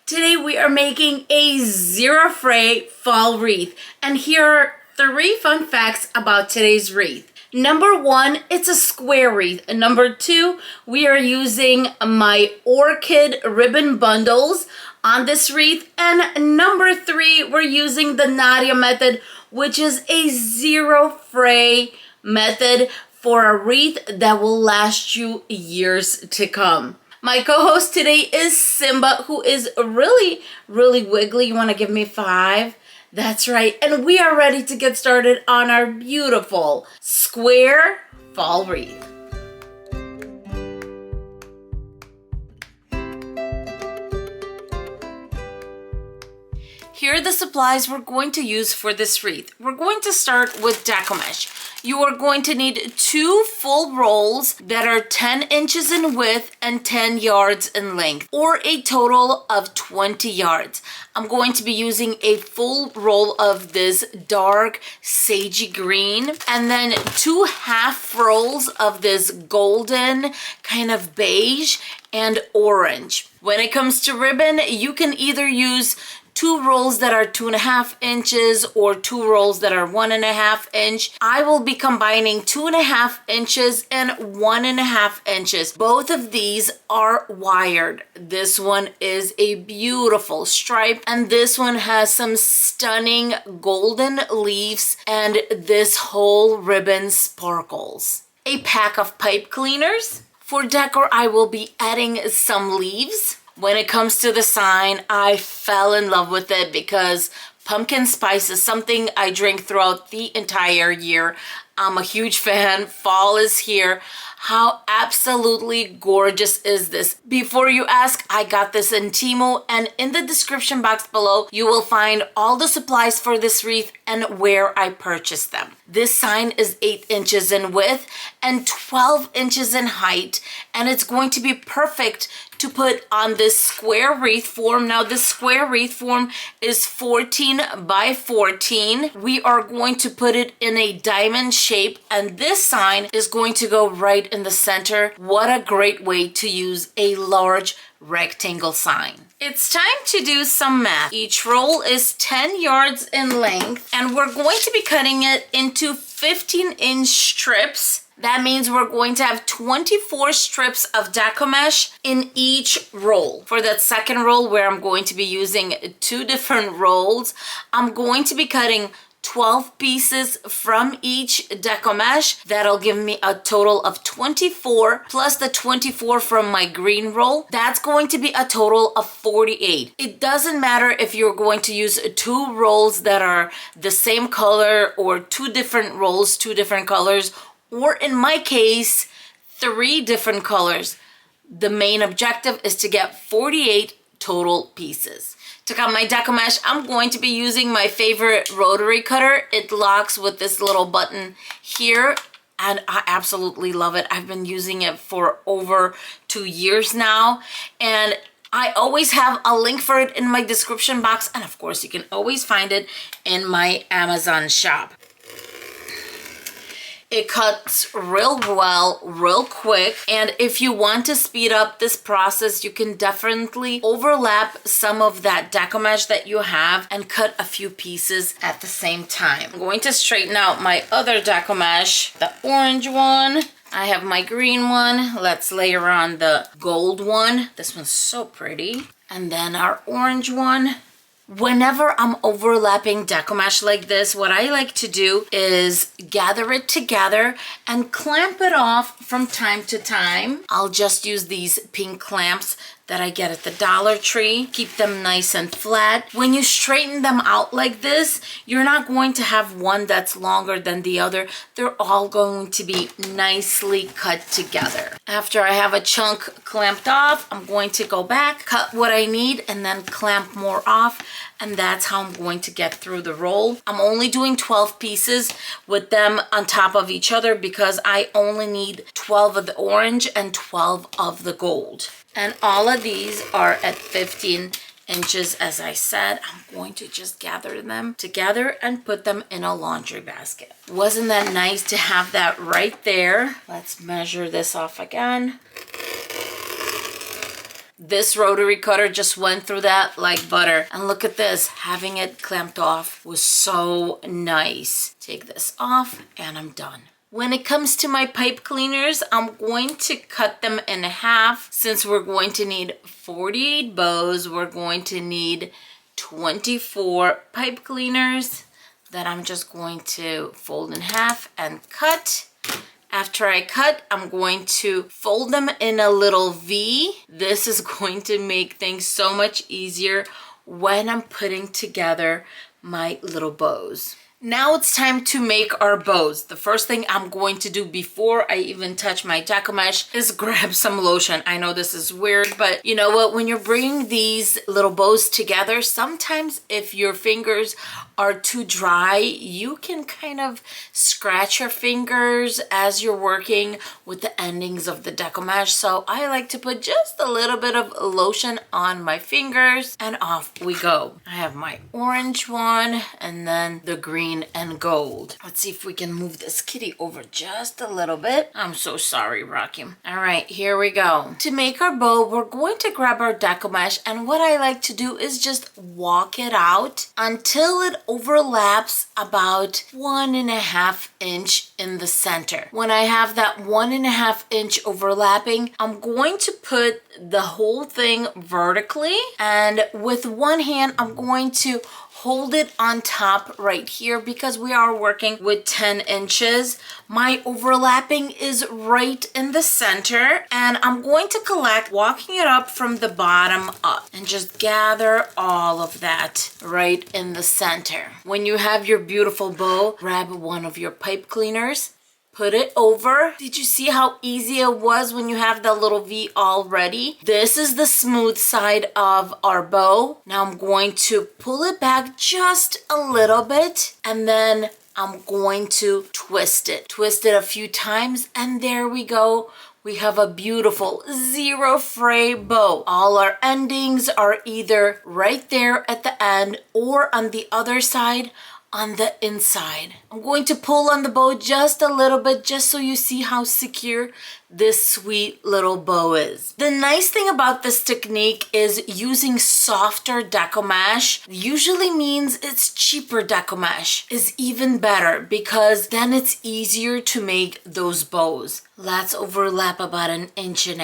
Today we are making a zero fray fall wreath, and here are 3 fun facts about today's wreath. Number 1, it's a square wreath. And number 2, we are using my orchid ribbon bundles on this wreath. And number 3, we're using the Nadia Method, which is a zero fray method for a wreath that will last you years to come. My co-host today is Simba, who is really wiggly. You want to give me 5? That's right. And we are ready to get started on our beautiful square fall wreath. Here are the supplies we're going to use for this wreath. We're going to start with Deco mesh. You are going to need 2 full rolls that are 10 inches in width and 10 yards in length, or a total of 20 yards. I'm going to be using a full roll of this dark sagey green, and then 2 half rolls of this golden kind of beige and orange. When it comes to ribbon, you can either use 2 rolls that are 2.5 inches or 2 rolls that are 1.5 inch. I will be combining 2.5 inches and 1.5 inches. Both of these are wired. This one is a beautiful stripe, and this one has some stunning golden leaves, and this whole ribbon sparkles. A pack of pipe cleaners. For decor, I will be adding some leaves. When it comes to the sign, I fell in love with it because pumpkin spice is something I drink throughout the entire year. I'm a huge fan. Fall is here. How absolutely gorgeous is this? Before you ask, I got this in Temu, and in the description box below, you will find all the supplies for this wreath and where I purchased them. This sign is 8 inches in width and 12 inches in height, and it's going to be perfect to put on this square wreath form. Now this square wreath form is 14 by 14. We are going to put it in a diamond shape, and this sign is going to go right in the center. What a great way to use a large rectangle sign. It's time to do some math. Each roll is 10 yards in length, and we're going to be cutting it into 15-inch strips. That means we're going to have 24 strips of Deco mesh in each roll. For that second roll, where I'm going to be using 2 different rolls, I'm going to be cutting 12 pieces from each Deco mesh. That'll give me a total of 24 plus the 24 from my green roll. That's going to be a total of 48. It doesn't matter if you're going to use 2 rolls that are the same color, or 2 different rolls, 2 different colors, or in my case, 3 different colors. The main objective is to get 48 total pieces. To cut my Deco mesh, I'm going to be using my favorite rotary cutter. It locks with this little button here, and I absolutely love it. I've been using it for over 2 years now, and I always have a link for it in my description box, and of course you can always find it in my Amazon shop. It cuts real well, real quick, and if you want to speed up this process, you can definitely overlap some of that Deco mesh that you have and cut a few pieces at the same time. I'm going to straighten out my other Deco mesh, the orange one. I have my green one. Let's layer on the gold one. This one's so pretty. And then our orange one. Whenever I'm overlapping Deco mesh like this, what I like to do is gather it together and clamp it off from time to time. I'll just use these pink clamps that I get at the DollarTree. Keep them nice and flat. When you straighten them out like this, you're not going to have one that's longer than the other. They're all going to be nicely cut together. After I have a chunk clamped off, I'm going to go back, cut what I need, and then clamp more off. And that's how I'm going to get through the roll. I'm only doing 12 pieces with them on top of each other because I only need 12 of the orange and 12 of the gold. And all of these are at 15 inches, as I said. I'm going to just gather them together and put them in a laundry basket. Wasn't that nice to have that right there? Let's measure this off again. This rotary cutter just went through that like butter. And look at this, having it clamped off was so nice. Take this off and I'm done. When it comes to my pipe cleaners, I'm going to cut them in half. Since we're going to need 48 bows, we're going to need 24 pipe cleaners that I'm just going to fold in half and cut. After I cut, I'm going to fold them in a little V. This is going to make things so much easier when I'm putting together my little bows. Now it's time to make our bows. The first thing I'm going to do before I even touch my Deco mesh is grab some lotion. I know this is weird, but you know what? When you're bringing these little bows together, sometimes if your fingers are too dry, you can kind of scratch your fingers as you're working with the endings of the Deco mesh. So I like to put just a little bit of lotion on my fingers and off we go. I have my orange one and then the green and gold. Let's see if we can move this kitty over just a little bit. I'm so sorry, Rocky. All right, here we go. To make our bow, we're going to grab our Deco mesh, and what I like to do is just walk it out until it overlaps about 1.5 inch in the center. When I have that 1.5 inch overlapping, I'm going to put the whole thing vertically, and with one hand I'm going to hold it on top right here because we are working with 10 inches. My overlapping is right in the center, and I'm going to collect, walking it up from the bottom up, and just gather all of that right in the center. When you have your beautiful bow, grab one of your pipe cleaners, put it over. Did you see how easy it was when you have the little V already? This is the smooth side of our bow. Now I'm going to pull it back just a little bit, and then I'm going to twist it. Twist it a few times, and there we go. We have a beautiful 0 fray bow. All our endings are either right there at the end or on the other side on the inside. I'm going to pull on the bow just a little bit just so you see how secure this sweet little bow is. The nice thing about this technique is using softer Deco mesh usually means it's cheaper Deco mesh is even better because then it's easier to make those bows. Let's overlap about 1.5 inches.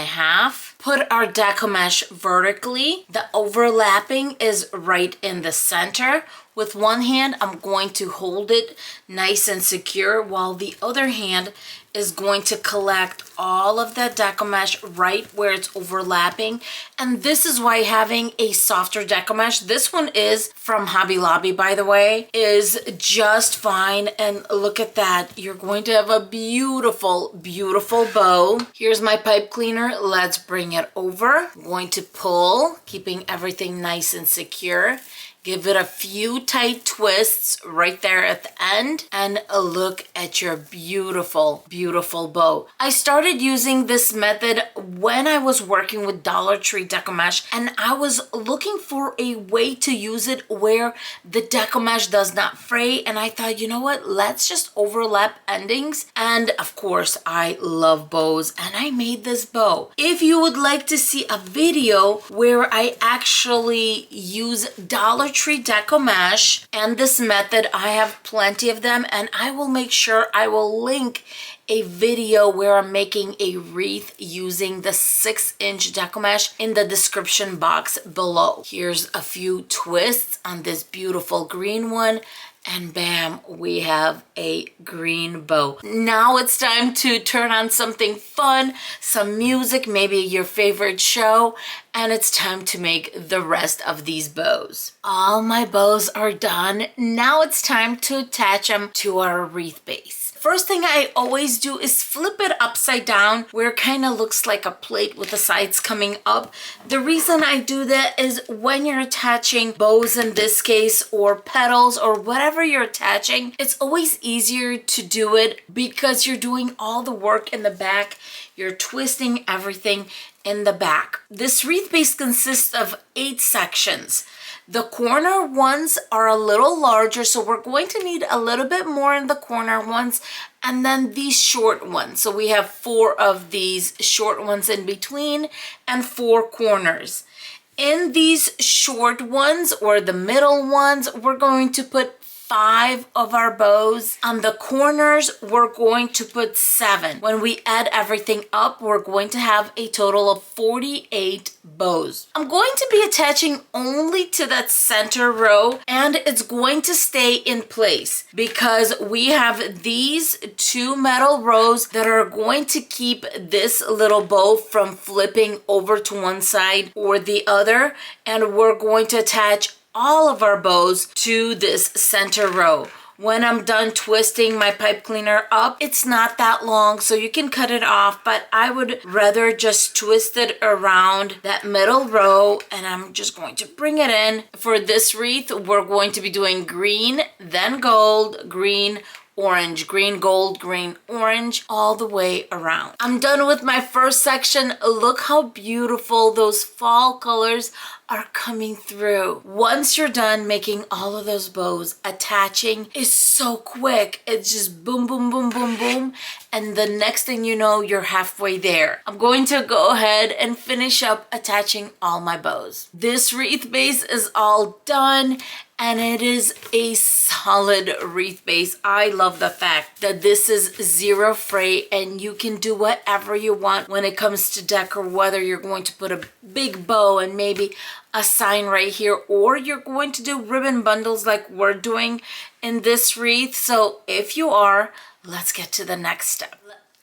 Put our Deco mesh vertically. The overlapping is right in the center. With one hand, I'm going to hold it nice and secure, while the other hand is going to collect all of that Deco mesh right where it's overlapping. And this is why having a softer Deco mesh, this one is from HobbyLobby, by the way, is just fine. And look at that. You're going to have a beautiful, beautiful bow. Here's my pipe cleaner. Let's bring it over. I'm going to pull, keeping everything nice and secure. Give it a few tight twists right there at the end, and look at your beautiful, beautiful bow. I started using this method when I was working with DollarTree Deco mesh, and I was looking for a way to use it where the Deco mesh does not fray, and I thought, you know what, let's just overlap endings. And of course, I love bows, and I made this bow. If you would like to see a video where I actually use DollarTree Deco mesh and this method, I have plenty of them, and I will make sure I will link a video where I'm making a wreath using the 6-inch Deco mesh in the description box below. Here's a few twists on this beautiful green one, and bam, we have a green bow. Now it's time to turn on something fun, some music, maybe your favorite show, and it's time to make the rest of these bows. All my bows are done. Now it's time to attach them to our wreath base. First thing I always do is flip it upside down where it kind of looks like a plate with the sides coming up. The reason I do that is when you're attaching bows in this case, or petals, or whatever you're attaching, it's always easier to do it because you're doing all the work in the back. You're twisting everything. in the back. This wreath base consists of 8 sections. The corner ones are a little larger, so we're going to need a little bit more in the corner ones, and then these short ones. So we have 4 of these short ones in between and 4 corners. In these short ones or the middle ones, we're going to put 5 of our bows. On the corners, we're going to put 7. When we add everything up, we're going to have a total of 48 bows. I'm going to be attaching only to that center row, and it's going to stay in place because we have these 2 metal rows that are going to keep this little bow from flipping over to one side or the other, and we're going to attach all of our bows to this center row. When I'm done twisting my pipe cleaner up, it's not that long, so you can cut it off, but I would rather just twist it around that middle row, and I'm just going to bring it in. For this wreath, we're going to be doing green, then gold, green, orange, green, gold, green, orange, all the way around. I'm done with my first section. Look how beautiful those fall colors are coming through. Once you're done making all of those bows, attaching is so quick. It's just boom, boom, boom, boom, boom. And the next thing you know, you're halfway there. I'm going to go ahead and finish up attaching all my bows. This wreath base is all done, and it is a solid wreath base. I love the fact that this is 0 fray, and you can do whatever you want when it comes to decor, whether you're going to put a big bow and maybe a sign right here, or you're going to do ribbon bundles like we're doing in this wreath. So if you are, let's get to the next step.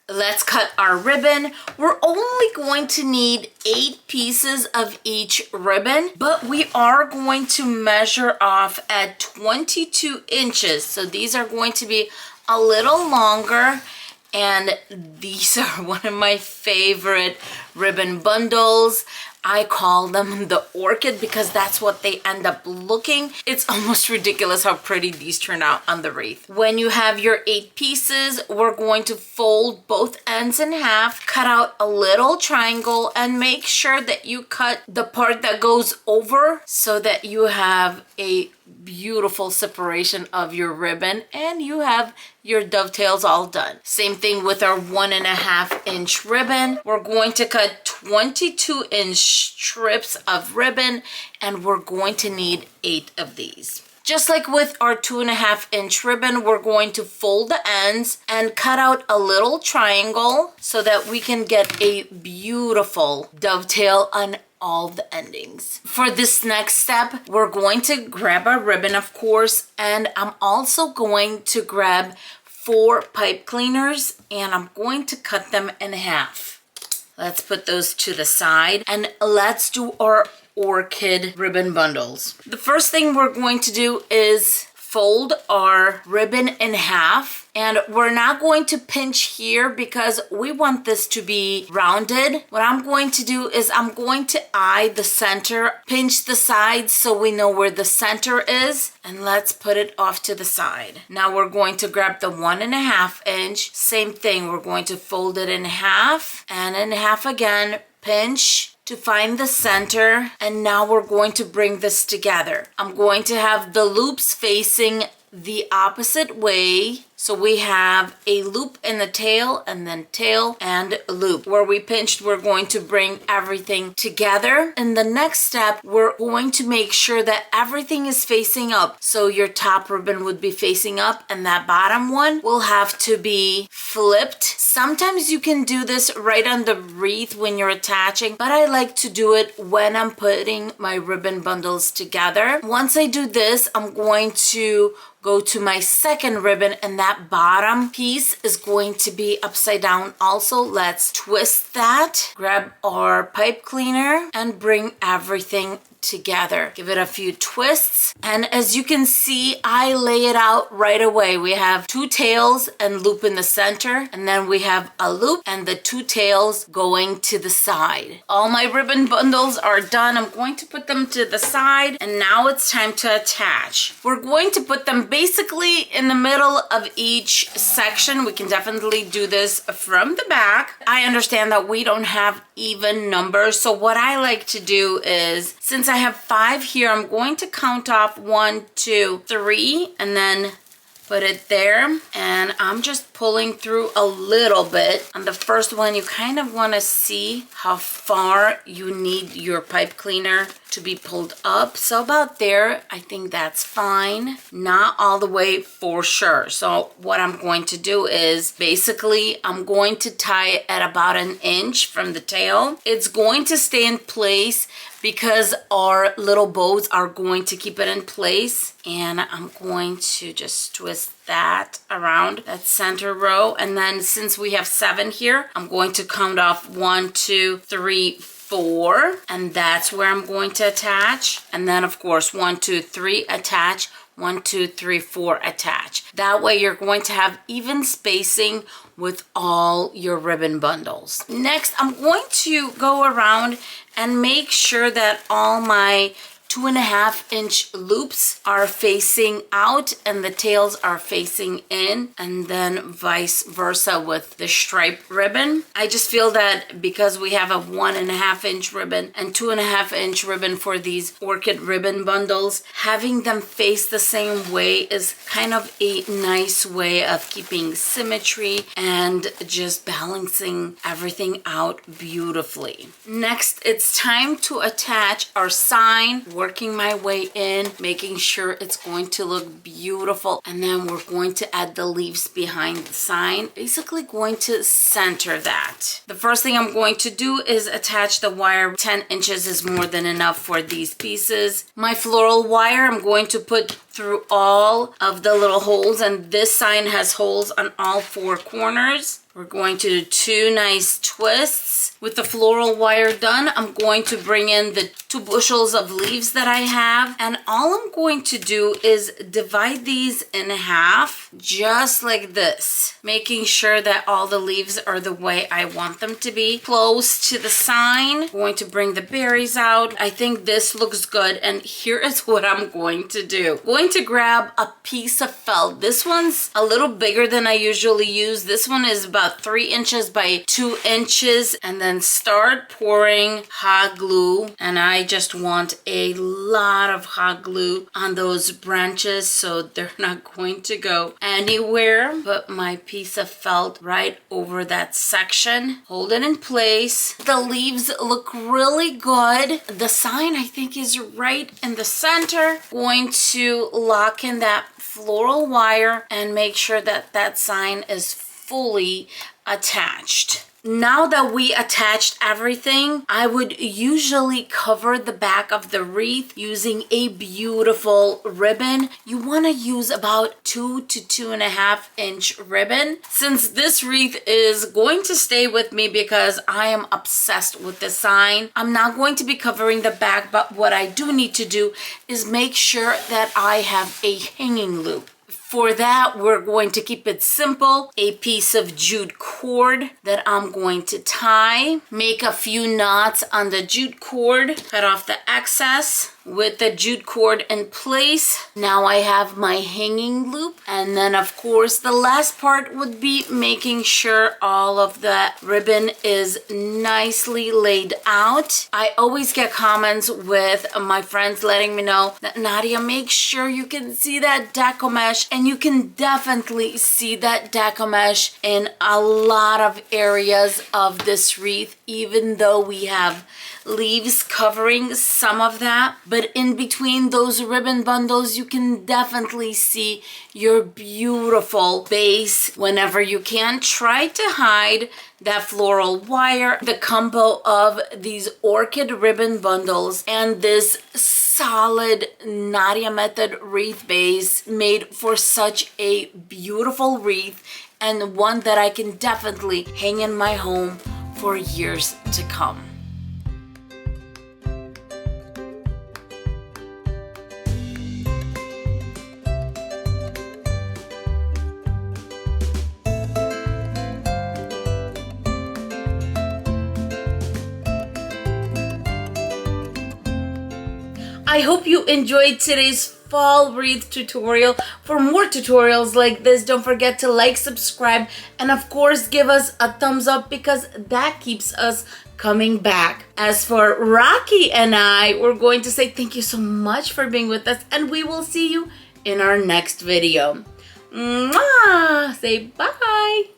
Let's cut our ribbon. We're only going to need 8 pieces of each ribbon, but we are going to measure off at 22 inches. So these are going to be a little longer, and these are one of my favorite ribbon bundles. I call them the orchid because that's what they end up looking. It's almost ridiculous how pretty these turn out on the wreath. When you have your 8 pieces, we're going to fold both ends in half, cut out a little triangle, and make sure that you cut the part that goes over so that you have a beautiful separation of your ribbon and you have your dovetails all done. Same thing with our 1.5 inch ribbon. We're going to cut 22 inch strips of ribbon, and we're going to need 8 of these. Just like with our 2.5 inch ribbon, we're going to fold the ends and cut out a little triangle so that we can get a beautiful dovetail on all the endings. For this next step, we're going to grab our ribbon, of course, and I'm also going to grab 4 pipe cleaners, and I'm going to cut them in half. Let's put those to the side, and let's do our orchid ribbon bundles. The first thing we're going to do is fold our ribbon in half, and we're not going to pinch here because we want this to be rounded. What I'm going to do is I'm going to eye the center, pinch the sides so we know where the center is, and let's put it off to the side. Now we're going to grab the 1.5 inch, same thing, we're going to fold it in half and in half again, pinch to find the center, and now we're going to bring this together. I'm going to have the loops facing the opposite way. So we have a loop in the tail and then tail and loop. Where we pinched, we're going to bring everything together. In the next step, we're going to make sure that everything is facing up. So your top ribbon would be facing up and that bottom one will have to be flipped. Sometimes you can do this right on the wreath when you're attaching, but I like to do it when I'm putting my ribbon bundles together. Once I do this, I'm going to go to my second ribbon, and that bottom piece is going to be upside down also. Let's twist that, grab our pipe cleaner, and bring everything together. Give it a few twists, and as you can see, I lay it out right away. We have 2 tails and loop in the center, and then we have a loop and the 2 tails going to the side. All my ribbon bundles are done. I'm going to put them to the side, and now it's time to attach. We're going to put them basically in the middle of each section. We can definitely do this from the back. I understand that we don't have even number. So what I like to do is, since I have 5 here, I'm going to count off 1, 2, 3, and then put it there. And I'm just pulling through a little bit. On the first one, you kind of want to see how far you need your pipe cleaner to be pulled up. So about there, I think that's fine. Not all the way for sure. So what I'm going to do is basically I'm going to tie it at about 1 inch from the tail. It's going to stay in place because our little bows are going to keep it in place. And I'm going to just twist that around that center row. And then since we have 7 here, I'm going to count off 1, 2, 3, 4, and that's where I'm going to attach. And then of course 1, 2, 3 attach, 1, 2, 3, 4 attach. That way you're going to have even spacing with all your ribbon bundles. Next, I'm going to go around and make sure that all my 2.5 inch loops are facing out and the tails are facing in, and then vice versa with the stripe ribbon. I just feel that because we have a 1.5 inch ribbon and 2.5 inch ribbon for these orchid ribbon bundles, having them face the same way is kind of a nice way of keeping symmetry and just balancing everything out beautifully. Next, it's time to attach our sign. Working my way in, making sure it's going to look beautiful, and then we're going to add the leaves behind the sign, basically going to center that. The first thing I'm going to do is attach the wire. 10 inches is more than enough for these pieces. My floral wire I'm going to put through all of the little holes, and this sign has holes on all 4 corners. We're going to do 2 nice twists. With the floral wire done, I'm going to bring in the 2 bushels of leaves that I have, and all I'm going to do is divide these in half, just like this, making sure that all the leaves are the way I want them to be, close to the sign. I'm going to bring the berries out. I think this looks good, and here is what I'm going to do. I'm going to grab a piece of felt. This one's a little bigger than I usually use. This one is about 3 inches by 2 inches, and then start pouring hot glue. And I just want a lot of hot glue on those branches so they're not going to go anywhere. Put my piece of felt right over that section, hold it in place. The leaves look really good. The sign I think is right in the center. Going to lock in that floral wire and make sure that that sign is fully attached. Now that we attached everything, I would usually cover the back of the wreath using a beautiful ribbon. You want to use about 2 to 2.5 inch ribbon. Since this wreath is going to stay with me because I am obsessed with the sign, I'm not going to be covering the back, but what I do need to do is make sure that I have a hanging loop. For that, we're going to keep it simple. A piece of jute cord that I'm going to tie. Make a few knots on the jute cord. Cut off the excess. With the jute cord in place, now I have my hanging loop. And then of course the last part would be making sure all of the ribbon is nicely laid out. I always get comments with my friends letting me know that, Nadia, make sure you can see that Deco mesh, and you can definitely see that Deco mesh in a lot of areas of this wreath, even though we have leaves covering some of that. But in between those ribbon bundles, you can definitely see your beautiful base. Whenever you can, try to hide that floral wire. The combo of these orchid ribbon bundles and this solid Nadia Method wreath base made for such a beautiful wreath, and one that I can definitely hang in my home for years to come. I hope you enjoyed today's fall wreath tutorial. For more tutorials like this, don't forget to like, subscribe, and of course give us a thumbs up because that keeps us coming back. As for Rocky and I, we're going to say thank you so much for being with us, and we will see you in our next video. Mwah! Say bye!